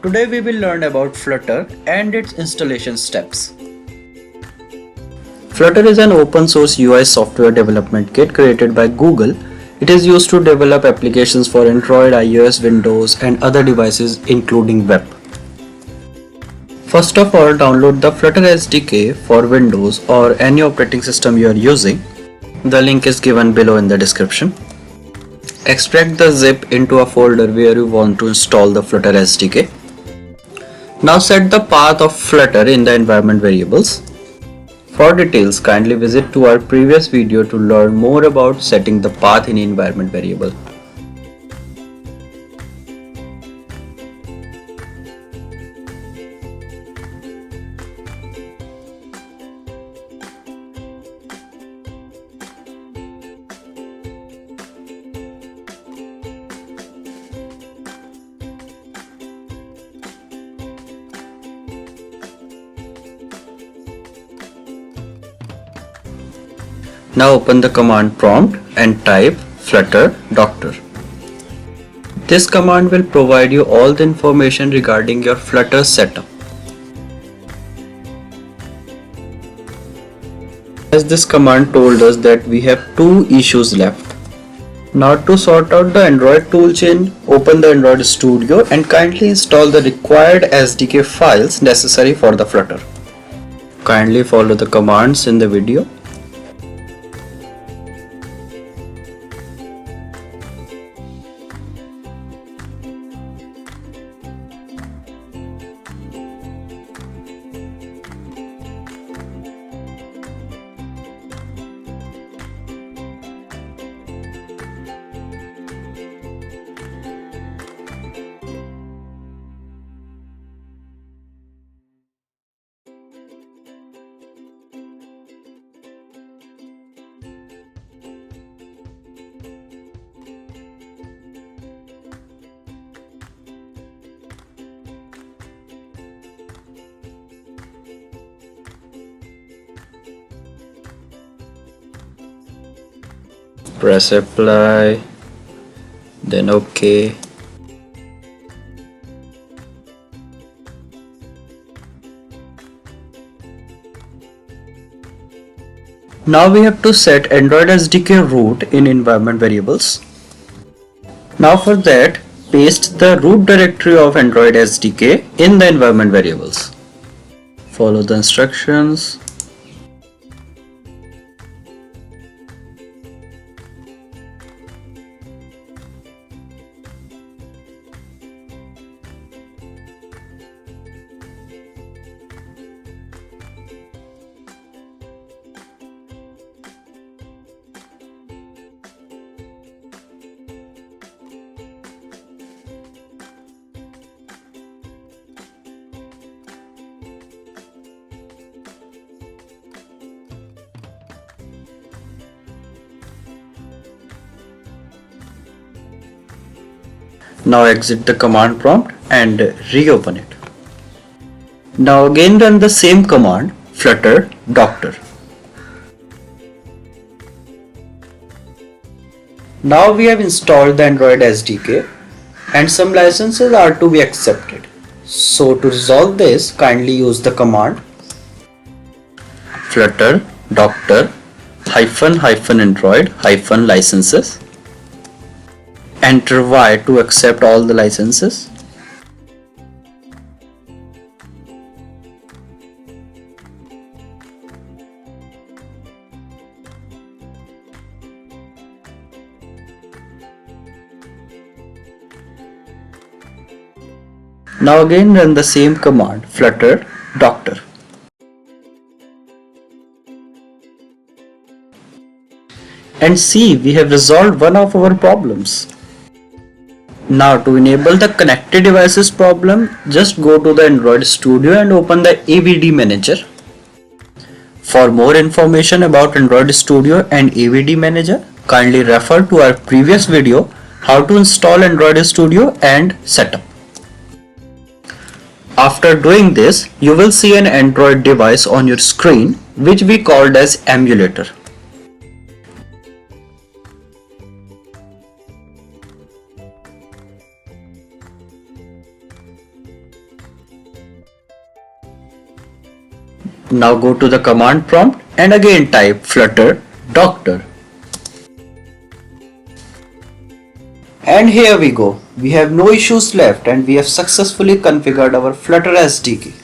Today we will learn about Flutter and its installation steps. Flutter is an open source UI software development kit created by Google. It is used to develop applications for Android, iOS, Windows and other devices including web. First of all, download the Flutter SDK for Windows or any operating system you are using. The link is given below in the description. Extract the zip into a folder where you want to install the Flutter SDK. Now set the path of Flutter in the environment variables. For details, kindly visit to our previous video to learn more about setting the path in environment variable. Now open the command prompt and type flutter doctor. This command will provide you all the information regarding your Flutter setup. As this command told us that we have two issues left. Now to sort out the Android toolchain, open the Android Studio and kindly install the required SDK files necessary for the Flutter. Kindly follow the commands in the video. Press apply, then OK. Now we have to set Android SDK root in environment variables. Now for that, paste the root directory of Android SDK in the environment variables. Follow the instructions. Now exit the command prompt and reopen it. Now again run the same command flutter doctor. Now we have installed the Android SDK and some licenses are to be accepted. So to resolve this, kindly use the command flutter doctor --android -licenses. Enter Y to accept all the licenses. Now again run the same command flutter doctor. And see, we have resolved one of our problems. Now to enable the connected devices problem, just go to the Android Studio and open the AVD Manager. For more information about Android Studio and AVD Manager, kindly refer to our previous video how to install Android Studio and setup. After doing this, you will see an Android device on your screen which we called as emulator. Now go to the command prompt and again type flutter doctor. And here we go. We have no issues left and we have successfully configured our Flutter SDK.